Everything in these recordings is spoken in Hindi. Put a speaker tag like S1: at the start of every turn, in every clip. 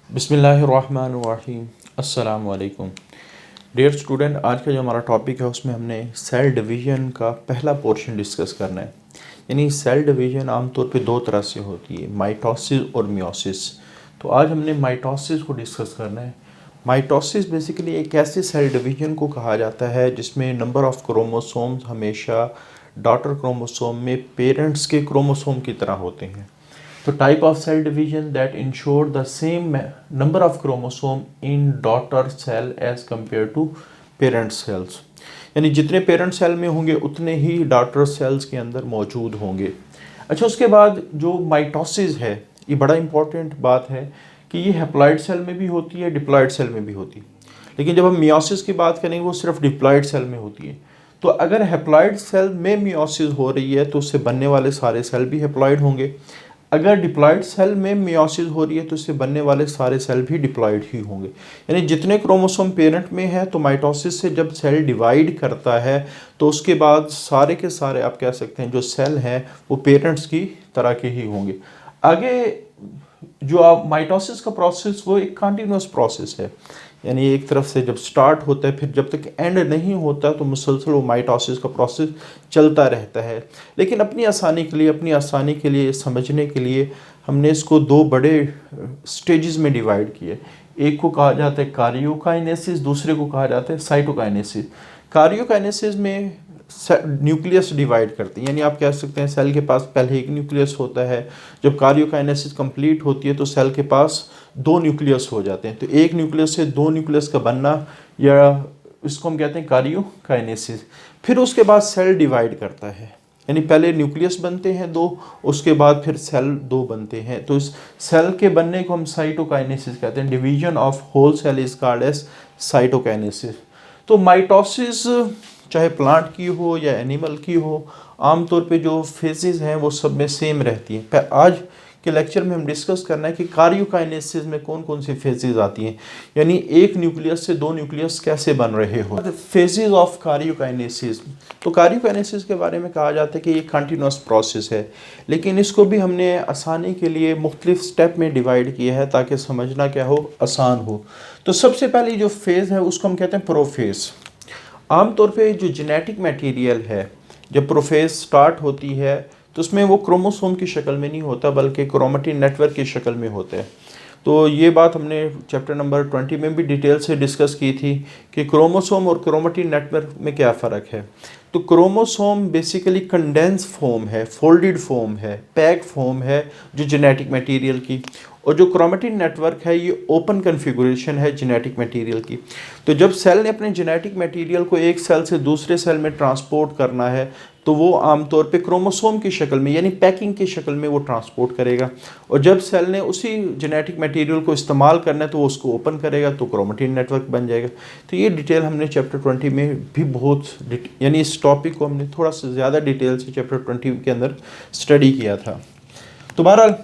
S1: बिस्मिल्लाहिर्रहमानिर्रहीम। अस्सलाम वालेकुम। डियर स्टूडेंट, आज का जो हमारा टॉपिक है उसमें हमने सेल डिवीज़न का पहला पोर्शन डिस्कस करना है। यानी सेल डिवीज़न आमतौर पे दो तरह से होती है, माइटोसिस और मियोसिस। तो आज हमने माइटोसिस को डिस्कस करना है। माइटोसिस बेसिकली एक ऐसे सेल डिवीज़न को कहा जाता है जिसमें नंबर ऑफ़ क्रोमोसोम्स हमेशा डॉटर क्रोमोसोम में पेरेंट्स के क्रोमोसोम की तरह होते हैं। तो type of cell division that ensure the same number of chromosome in daughter cell as compare to parent cells. यानी जितने पेरेंट सेल में होंगे उतने ही डॉटर सेल्स के अंदर मौजूद होंगे। अच्छा, उसके बाद जो माइटोसिस है, ये बड़ा इंपॉर्टेंट बात है कि ये हैप्लॉइड सेल में भी होती है, डिप्लॉइड सेल में भी होती है। लेकिन जब हम मियोसिस की बात करेंगे वो सिर्फ डिप्लॉइड सेल में होती है। तो अगर हैप्लॉइड सेल में मियोसिस हो रही है तो उससे बनने वाले सारे सेल भी हैप्लॉइड होंगे। अगर डिप्लॉइड सेल में मियोसिस हो रही है तो इससे बनने वाले सारे सेल भी डिप्लॉइड ही होंगे। यानी जितने क्रोमोसोम पेरेंट में है, तो माइटोसिस से जब सेल डिवाइड करता है तो उसके बाद सारे के सारे आप कह सकते हैं जो सेल हैं वो पेरेंट्स की तरह के ही होंगे। आगे जो आप माइटोसिस का प्रोसेस वो एक कंटिन्यूस प्रोसेस है। यानी एक तरफ से जब स्टार्ट होता है फिर जब तक एंड नहीं होता तो मुसलसल वो माइटोसिस का प्रोसेस चलता रहता है। लेकिन अपनी आसानी के लिए समझने के लिए हमने इसको दो बड़े स्टेजेस में डिवाइड किए। एक को कहा जाता है कार्योकाइनेसिस, दूसरे को कहा जाता है साइटोकाइनेसिस। कार्योकाइनेसिस में न्यूक्लियस डिवाइड करते हैं, यानी आप कह सकते हैं सेल के पास पहले एक न्यूक्लियस होता है। जब कार्योकाइनेसिस कंप्लीट होती है तो सेल के पास दो न्यूक्लियस हो जाते हैं। तो एक न्यूक्लियस से दो न्यूक्लियस का बनना, या इसको हम कहते हैं कार्योकाइनेसिस। फिर उसके बाद सेल डिवाइड करता है, यानी पहले न्यूक्लियस बनते हैं दो, उसके बाद फिर सेल दो बनते हैं। तो इस सेल के बनने को हम साइटोकाइनेसिस कहते हैं। Division of whole cell is called as cytokinesis. तो माइटोसिस चाहे प्लांट की हो या एनिमल की हो, आमतौर पे जो फेजेस हैं वो सब में सेम रहती हैं। पर आज के लेक्चर में हम डिस्कस करना है कि कार्योकाइनेसिस में कौन कौन सी फेजेस आती हैं, यानी एक न्यूक्लियस से दो न्यूक्लियस कैसे बन रहे हो। Phases of karyokinesis. तो कार्योकाइनेसिस के बारे में कहा जाता है कि ये कंटिन्यूस प्रोसेस है, लेकिन इसको भी हमने आसानी के लिए मुख्तलिफ स्टेप में डिवाइड किया है ताकि समझना क्या हो, आसान हो। तो सबसे पहली जो फेज़ है उसको हम कहते हैं प्रोफेज। आमतौर पे जो जेनेटिक मटेरियल है, जब प्रोफेज स्टार्ट होती है तो उसमें वो क्रोमोसोम की शक्ल में नहीं होता बल्कि क्रोमेटिन नेटवर्क की शक्ल में होता है। तो ये बात हमने चैप्टर नंबर 20 में भी डिटेल से डिस्कस की थी कि क्रोमोसोम और क्रोमेटिन नेटवर्क में क्या फ़र्क है। तो क्रोमोसोम बेसिकली कंडेंस फॉर्म है, फोल्डेड फॉर्म है, पैक फॉर्म है जो जेनेटिक मटेरियल की। और जो क्रोमेटिन नेटवर्क है ये ओपन कन्फिगुरेशन है जेनेटिक मटेरियल की। तो जब सेल ने अपने जेनेटिक मटेरियल को एक सेल से दूसरे सेल में ट्रांसपोर्ट करना है तो वो आमतौर पे क्रोमोसोम की शक्ल में यानी पैकिंग की शक्ल में वो ट्रांसपोर्ट करेगा। और जब सेल ने उसी जेनेटिक मटेरियल को इस्तेमाल करना है तो वो उसको ओपन करेगा तो क्रोमेटिन नेटवर्क बन जाएगा। तो ये डिटेल हमने चैप्टर 20 में भी यानी इस टॉपिक को हमने थोड़ा सा ज़्यादा डिटेल से चैप्टर 20 के अंदर स्टडी किया था। तो बहरहाल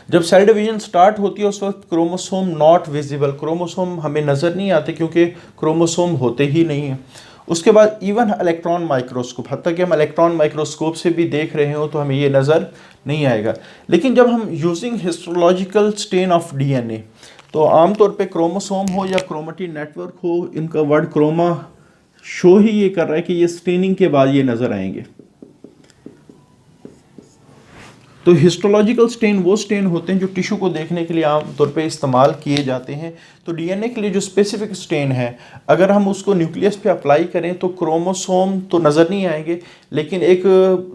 S1: जब सेल डिवीजन स्टार्ट होती है उस वक्त क्रोमोसोम नॉट विजिबल, क्रोमोसोम हमें नज़र नहीं आते क्योंकि क्रोमोसोम होते ही नहीं हैं। उसके बाद इवन इलेक्ट्रॉन माइक्रोस्कोप, हत्ता कि हम इलेक्ट्रॉन माइक्रोस्कोप से भी देख रहे हो तो हमें ये नज़र नहीं आएगा। लेकिन जब हम using histological stain of DNA, तो आमतौर पे क्रोमोसोम हो या क्रोमेटिन नेटवर्क हो, इनका वर्ड क्रोमा शो ही ये कर रहा है कि ये स्टेनिंग के बाद ये नज़र आएंगे। तो हिस्टोलॉजिकल स्टेन वो स्टेन होते हैं जो टिश्यू को देखने के लिए आमतौर पे इस्तेमाल किए जाते हैं। तो डीएनए के लिए जो स्पेसिफिक स्टेन है, अगर हम उसको न्यूक्लियस पे अप्लाई करें तो क्रोमोसोम तो नज़र नहीं आएंगे, लेकिन एक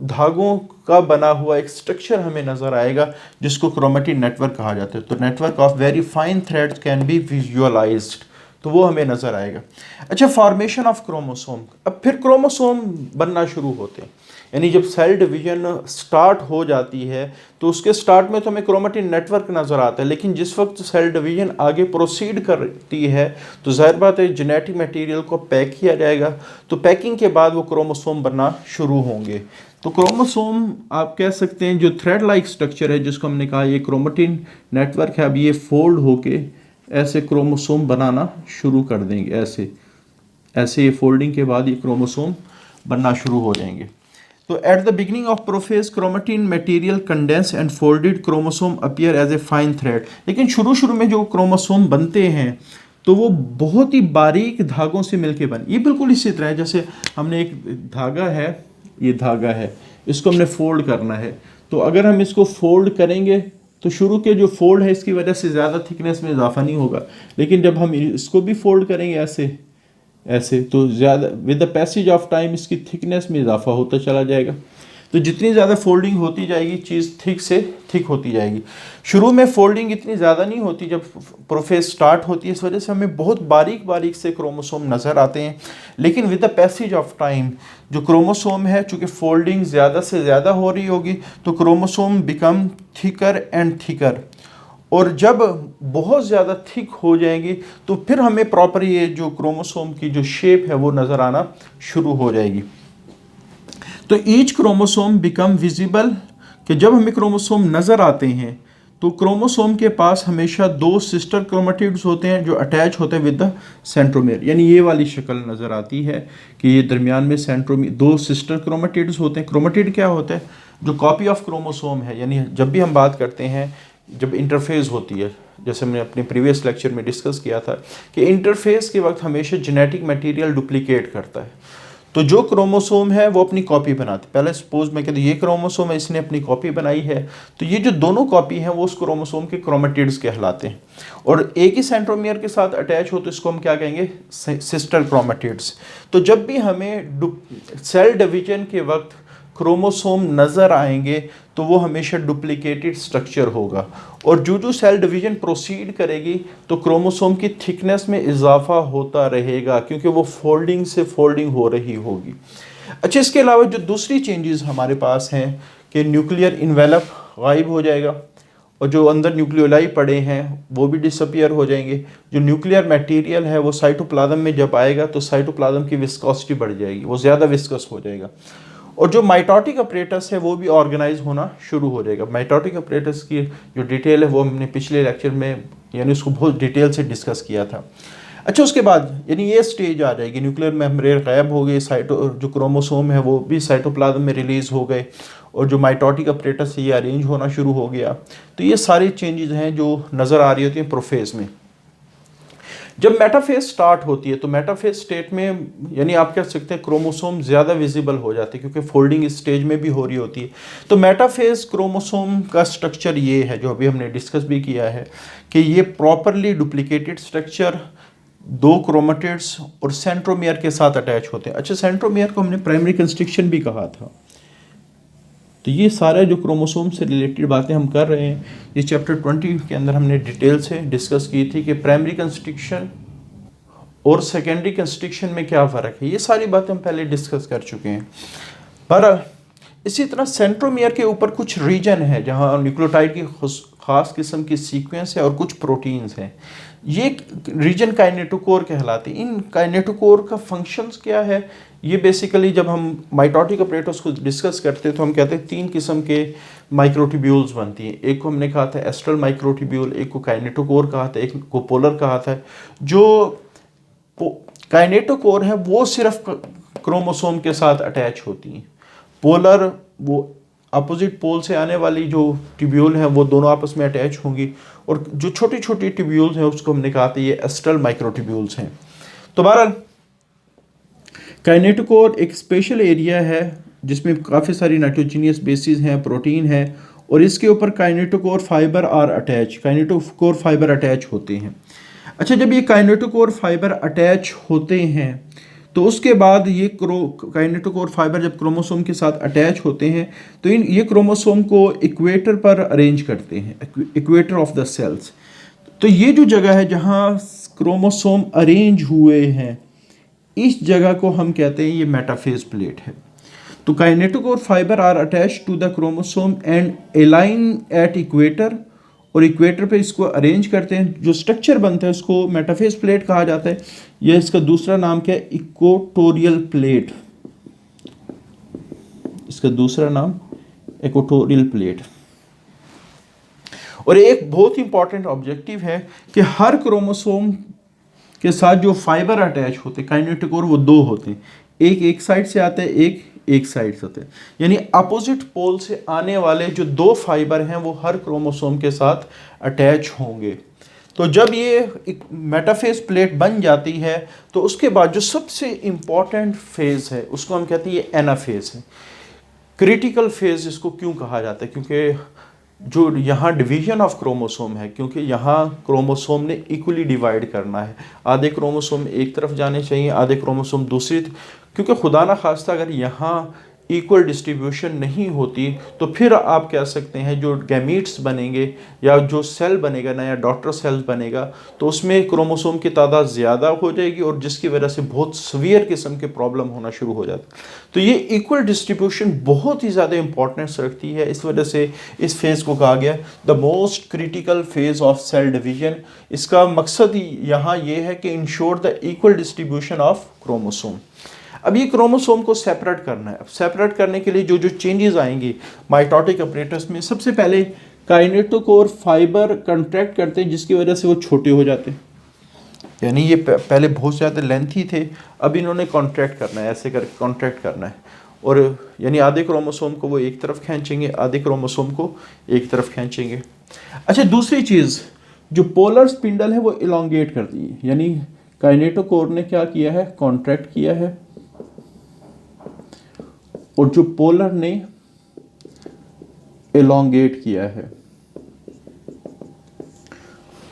S1: धागों का बना हुआ एक स्ट्रक्चर हमें नज़र आएगा जिसको क्रोमेटिन नेटवर्क कहा जाता है। तो network of very fine threads can be visualised, तो वो हमें नज़र आएगा। अच्छा, फॉर्मेशन ऑफ क्रोमोसोम। अब फिर क्रोमोसोम बनना शुरू होते हैं, यानी जब सेल डिवीजन स्टार्ट हो जाती है तो उसके स्टार्ट में तो हमें क्रोमेटिन नेटवर्क नज़र आता है, लेकिन जिस वक्त सेल डिवीजन आगे प्रोसीड करती है तो जाहिर बात है जेनेटिक मटेरियल को पैक किया जाएगा। तो पैकिंग के बाद वो क्रोमोसोम बनना शुरू होंगे। तो क्रोमोसोम आप कह सकते हैं जो थ्रेड लाइक स्ट्रक्चर है जिसको हमने कहा ये क्रोमेटिन नेटवर्क है, अब ये फोल्ड होके ऐसे क्रोमोसोम बनाना शुरू कर देंगे। ऐसे ऐसे ये फोल्डिंग के बाद ये क्रोमोसोम बनना शुरू हो जाएंगे। तो at the beginning of prophase chromatin material condense and folded chromosome appear as a fine thread. लेकिन शुरू शुरू में जो क्रोमोसोम बनते हैं तो वो बहुत ही बारीक धागों से मिलके बने। ये बिल्कुल इसी तरह है जैसे हमने एक धागा है, ये धागा है, इसको हमने फोल्ड करना है। तो अगर हम इसको फोल्ड करेंगे तो शुरू के जो फोल्ड है इसकी वजह से ज़्यादा थिकनेस में इजाफा नहीं होगा, लेकिन जब हम इसको भी फोल्ड करेंगे ऐसे ऐसे तो ज़्यादा with the passage of time इसकी थिकनेस में इजाफा होता चला जाएगा। तो जितनी ज़्यादा फोल्डिंग होती जाएगी चीज़ थिक से थिक होती जाएगी। शुरू में फोल्डिंग इतनी ज़्यादा नहीं होती जब प्रोफेज स्टार्ट होती है, इस वजह से हमें बहुत बारीक बारीक से क्रोमोसोम नज़र आते हैं। लेकिन with the passage of time जो क्रोमोसोम है, चूँकि फोल्डिंग ज़्यादा से ज़्यादा हो रही होगी तो chromosome become thicker and thicker, और जब बहुत ज़्यादा थिक हो जाएंगी तो फिर हमें प्रॉपर ये जो क्रोमोसोम की जो शेप है वो नज़र आना शुरू हो जाएगी। तो ईच क्रोमोसोम बिकम विजिबल, कि जब हमें क्रोमोसोम नज़र आते हैं तो क्रोमोसोम के पास हमेशा दो सिस्टर क्रोमेटिड्स होते हैं जो अटैच होते हैं विद द सेंट्रोमियर। यानी ये वाली शक्ल नज़र आती है कि ये दरमियान में सेंट्रोमियर दो सिस्टर क्रोमेटिड्स होते हैं। क्रोमेटिड क्या होता है? जो कॉपी ऑफ क्रोमोसोम है। यानी जब भी हम बात करते हैं, जब इंटरफेस होती है, जैसे हमने अपने प्रीवियस लेक्चर में डिस्कस किया था कि इंटरफेस के वक्त हमेशा जेनेटिक मटेरियल डुप्लीकेट करता है। तो जो क्रोमोसोम है वो अपनी कॉपी बनाते। पहले सपोज मैं कहता हूँ ये क्रोमोसोम है, इसने अपनी कॉपी बनाई है, तो ये जो दोनों कॉपी हैं वो उस क्रोमोसोम के क्रोमेटिड्स कहलाते हैं, और एक ही सेंट्रोमियर के साथ अटैच हो तो इसको हम क्या कहेंगे? Sister chromatids. तो जब भी हमें सेल डिवीजन के वक्त क्रोमोसोम नज़र आएंगे तो वो हमेशा डुप्लीकेटेड स्ट्रक्चर होगा, और जो सेल डिवीजन प्रोसीड करेगी तो क्रोमोसोम की थिकनेस में इजाफा होता रहेगा, क्योंकि वो फोल्डिंग से फोल्डिंग हो रही होगी। अच्छा, इसके अलावा जो दूसरी चेंजेस हमारे पास हैं कि न्यूक्लियर इन्वेलप गायब हो जाएगा, और जो अंदर न्यूक्लियोलाई पड़े हैं वो भी डिसअपियर हो जाएंगे। जो न्यूक्लियर मटेरियल है वो साइटोप्लाज्म में जब आएगा तो साइटोप्लाज्म की विस्कोसिटी बढ़ जाएगी, वो ज़्यादा विस्कस हो जाएगा, और जो माइटोटिक अपरेटस है वो भी ऑर्गेनाइज होना शुरू हो जाएगा। माइटोटिक अपरेटस की जो डिटेल है वो हमने पिछले लेक्चर में यानी उसको बहुत डिटेल से डिस्कस किया था। अच्छा, उसके बाद यानी ये स्टेज आ जाएगी, न्यूक्लियर मेम्ब्रेन गायब हो गई, जो क्रोमोसोम है वो भी साइटोप्लाज्म में रिलीज हो गए, और जो माइटोटिक अपरेटस है ये अरेंज होना शुरू हो गया। तो ये सारी चेंजेस हैं जो नज़र आ रही होती हैं प्रोफेज में। जब मेटाफेज स्टार्ट होती है तो मेटाफेज स्टेट में यानी आप कह सकते हैं क्रोमोसोम ज़्यादा विजिबल हो जाते हैं, क्योंकि फोल्डिंग इस स्टेज में भी हो रही होती है। तो मेटाफेज क्रोमोसोम का स्ट्रक्चर ये है जो अभी हमने डिस्कस भी किया है कि ये प्रॉपरली डुप्लीकेटेड स्ट्रक्चर, दो क्रोमेटिड्स और सेंट्रोमियर के साथ अटैच होते हैं। अच्छा, सेंट्रोमियर को हमने प्राइमरी कंस्ट्रक्शन भी कहा था। तो ये सारे जो क्रोमोसोम से रिलेटेड बातें हम कर रहे हैं, ये चैप्टर 20 के अंदर हमने डिटेल से डिस्कस की थी कि प्राइमरी कंस्ट्रक्शन और सेकेंडरी कंस्ट्रक्शन में क्या फ़र्क है। ये सारी बातें हम पहले डिस्कस कर चुके हैं। पर इसी तरह सेंट्रोमियर के ऊपर कुछ रीजन है जहाँ न्यूक्लियोटाइड की ख़ास किस्म की सीक्वेंस है और कुछ प्रोटीन्स हैं। ये रीजन काइनेटोकोर कहलाते हैं। इन काइनेटोकोर का फंक्शंस क्या है? ये बेसिकली जब हम माइटोटिक अपरेटस को डिस्कस करते हैं तो हम कहते हैं तीन किस्म के माइक्रोट्यूब्यूल्स बनती हैं। एक को हमने कहा था एस्ट्रल माइक्रोट्यूब्यूल, एक को काइनेटोकोर कहा था, एक को पोलर कहा था। जो काइनेटोकोर है वो सिर्फ क्रोमोसोम के साथ अटैच होती हैं। पोलर वो अपोजिट पोल से आने वाली जो ट्यूब्यूल हैं वो दोनों आपस में अटैच होंगी, और जो छोटी छोटी ट्यूब्यूल्स हैं उसको हमने कहा था ये एस्ट्रल माइक्रोट्यूब्यूल्स हैं। तो बहरहाल काइनेटोकोर एक स्पेशल एरिया है जिसमें काफ़ी सारी नाइट्रोजीनियस बेसिस हैं, प्रोटीन है, और इसके ऊपर kinetochore fiber are attach, kinetochore fiber attach होते हैं। अच्छा, जब ये काइनेटोकोर फाइबर अटैच होते हैं तो उसके बाद ये काइनेटोकोर फाइबर जब क्रोमोसोम के साथ अटैच होते हैं तो ये क्रोमोसोम को इक्वेटर पर अरेंज करते हैं, इक्वेटर ऑफ द सेल्स। तो ये जो जगह है जहाँ क्रोमोसोम अरेंज हुए हैं, इस जगह को हम कहते हैं ये मेटाफेज प्लेट है। तो kinetochore fiber are attach to the chromosome and align at equator, और इक्वेटर पे इसको अरेंज करते हैं। जो स्ट्रक्चर बनता है उसको मेटाफेज प्लेट कहा जाता है। यह इसका दूसरा नाम क्या है? Equatorial plate. इसका दूसरा नाम इक्वेटोरियल प्लेट। और एक बहुत ही इंपॉर्टेंट ऑब्जेक्टिव है कि हर क्रोमोसोम के साथ जो फाइबर अटैच होते हैं काइनेटोकोर वो दो होते हैं, एक साइड से आता है, एक एक साइड से होते हैं, यानी अपोजिट पोल से आने वाले जो दो फाइबर हैं वो हर क्रोमोसोम के साथ अटैच होंगे। तो जब ये एक मेटाफेज प्लेट बन जाती है तो उसके बाद जो सबसे इम्पॉर्टेंट फेज है उसको हम कहते हैं ये एनाफेज है। क्रिटिकल फेज इसको क्यों कहा जाता है? क्योंकि जो यहाँ डिवीजन ऑफ क्रोमोसोम है, क्योंकि यहाँ क्रोमोसोम ने इक्वली डिवाइड करना है, आधे क्रोमोसोम एक तरफ जाने चाहिए, आधे क्रोमोसोम दूसरी क्योंकि खुदा ना खास्ता अगर यहाँ इक्वल डिस्ट्रीब्यूशन नहीं होती तो फिर आप कह सकते हैं जो गैमीट्स बनेंगे या जो सेल बनेगा नया डॉटर सेल बनेगा तो उसमें क्रोमोसोम की तादाद ज़्यादा हो जाएगी और जिसकी वजह से बहुत सीवियर किस्म के प्रॉब्लम होना शुरू हो जाता है। तो ये इक्वल डिस्ट्रीब्यूशन बहुत ही ज़्यादा इंपॉर्टेंस रखती है, इस वजह से इस फेज़ को कहा गया the most critical phase of cell division. इसका मकसद यहाँ ये है कि ensure the equal distribution of chromosome. अब ये क्रोमोसोम को सेपरेट करना है। अब सेपरेट करने के लिए जो जो चेंजेस आएंगी माइटोटिक अपरेटस में, सबसे पहले काइनेटोकोर फाइबर कंट्रैक्ट करते हैं जिसकी वजह से वो छोटे हो जाते हैं, यानी ये पहले बहुत ज़्यादा लेंथी थे, अब इन्होंने कॉन्ट्रैक्ट करना है, ऐसे करके कॉन्ट्रैक्ट करना है और यानी आधे क्रोमोसोम को वो एक तरफ खींचेंगे, आधे क्रोमोसोम को एक तरफ खींचेंगे। अच्छा, दूसरी चीज़ जो पोलर स्पिंडल है वो इलोंगेट करती है, यानी काइनेटोकोर ने क्या किया है, कॉन्ट्रैक्ट किया है और जो पोलर ने एलोंगेट किया है,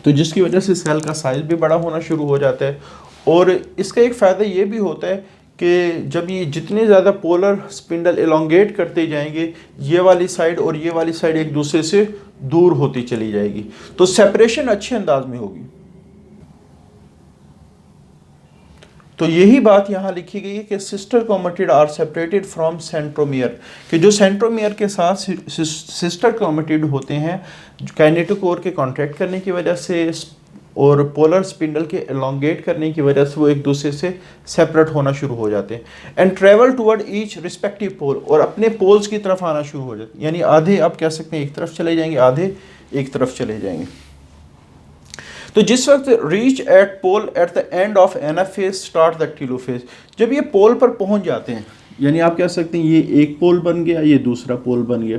S1: तो जिसकी वजह से सेल का साइज भी बड़ा होना शुरू हो जाता है। और इसका एक फ़ायदा ये भी होता है कि जब ये जितने ज़्यादा पोलर स्पिंडल एलोंगेट करते जाएंगे ये वाली साइड और ये वाली साइड एक दूसरे से दूर होती चली जाएगी, तो सेपरेशन अच्छे अंदाज में होगी। तो यही बात यहाँ लिखी गई है कि sister chromatid are separated from centromere, कि जो सेंट्रोमियर के साथ सिस्टर क्रोमेटिड होते हैं काइनेटोकोर के कॉन्ट्रैक्ट करने की वजह से और पोलर स्पिंडल के एलोंगेट करने की वजह से वो एक दूसरे से सेपरेट होना शुरू हो जाते हैं and travel toward each respective pole, और अपने पोल्स की तरफ आना शुरू हो जाते हैं, यानी आधे आप कह सकते हैं एक तरफ चले जाएंगे, आधे एक तरफ चले जाएंगे। तो जिस वक्त reach at pole at the end of anaphase start the telophase, जब ये पोल पर पहुंच जाते हैं, यानी आप कह सकते हैं ये एक पोल बन गया, ये दूसरा पोल बन गया,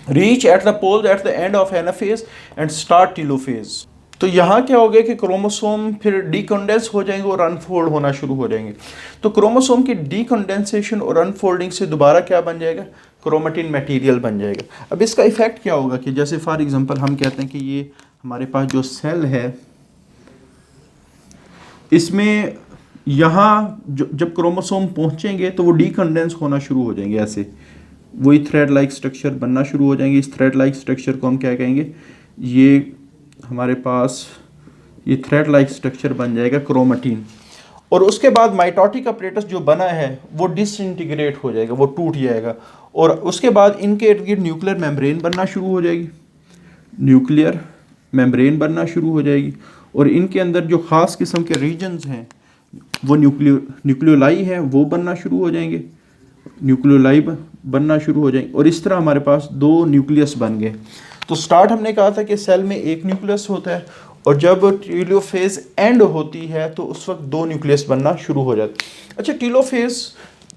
S1: reach at the pole at the end of anaphase and start telophase. तो यहाँ क्या हो गया कि क्रोमोसोम फिर डीकंडेंस हो जाएंगे और अनफोल्ड होना शुरू हो जाएंगे। तो क्रोमोसोम की डीकंडेंसेशन और अनफोल्डिंग से दोबारा क्या बन जाएगा, क्रोमेटिन मटेरियल बन जाएगा। अब इसका इफेक्ट क्या होगा कि जैसे फॉर एग्जांपल हम कहते हैं कि ये हमारे पास जो सेल है इसमें यहाँ जब क्रोमोसोम पहुँचेंगे तो वो डीकंडेंस होना शुरू हो जाएंगे, ऐसे वही थ्रेड लाइक स्ट्रक्चर बनना शुरू हो जाएंगे। इस थ्रेड लाइक स्ट्रक्चर को हम क्या कहेंगे, ये हमारे पास ये थ्रेड लाइक स्ट्रक्चर बन जाएगा क्रोमेटिन, और उसके बाद माइटोटिक अपरेटस जो बना है वो डिसइंटीग्रेट हो जाएगा, वो टूट जाएगा, और उसके बाद इनके इर्द गिर्द न्यूक्लियर मेम्ब्रेन बनना शुरू हो जाएगी, न्यूक्लियर मेम्ब्रेन बनना शुरू हो जाएगी, और इनके अंदर जो ख़ास किस्म के रीजन्स हैं वो न्यूक्लियोलाई हैं वो बनना शुरू हो जाएंगे, न्यूक्लियोलाई बनना शुरू हो जाएंगे, और इस तरह हमारे पास दो न्यूक्लियस बन गए। तो स्टार्ट हमने कहा था कि सेल में एक न्यूक्लियस होता है और जब टीलोफेज एंड होती है तो उस वक्त दो न्यूक्लियस बनना शुरू हो जाते हैं। अच्छा, टीलोफेज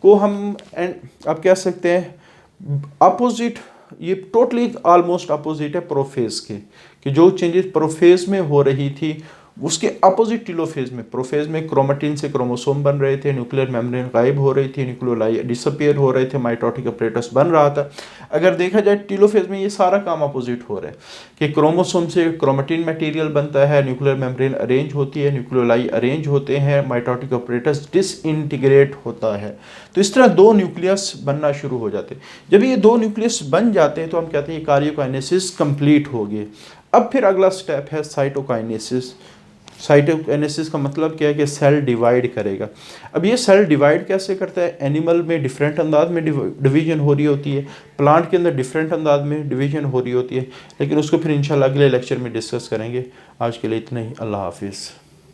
S1: को हम आप कह सकते हैं अपोजिट, ये टोटली ऑलमोस्ट अपोजिट है प्रोफेज के, कि जो चेंजेस प्रोफेज में हो रही थी उसके अपोजिट टीलोफेज में, प्रोफेज में क्रोमेटिन से क्रोमोसोम बन रहे थे, न्यूक्लियर मेम्ब्रेन गायब हो रही थी, न्यूक्लियोलाई डिसअपीयर हो रहे थे, माइटोटिक अपरेटस बन रहा था। अगर देखा जाए टीलोफेज में ये सारा काम अपोजिट हो रहा है कि क्रोमोसोम से क्रोमेटिन मटेरियल बनता है, न्यूक्लियर मेम्ब्रेन अरेंज होती है, न्यूक्लियोलाई अरेंज होते हैं, माइटोटिक अपरेटस डिसइंटीग्रेट होता है। तो इस तरह दो न्यूक्लियस बनना शुरू हो जाते हैं। जब ये दो न्यूक्लियस बन जाते हैं तो हम कहते हैं ये कार्योकाइनेसिस कंप्लीट हो गई। अब फिर अगला स्टेप है साइटोकाइनेसिस। साइटोकाइनेसिस का मतलब क्या है कि सेल डिवाइड करेगा। अब ये सेल डिवाइड कैसे करता है, एनिमल में डिफरेंट अंदाज में डिवीजन हो रही होती है, प्लांट के अंदर डिफरेंट अंदाज में डिवीजन हो रही होती है, लेकिन उसको फिर इंशाल्लाह अगले लेक्चर में डिस्कस करेंगे। आज के लिए इतना ही, अल्लाह हाफिज़।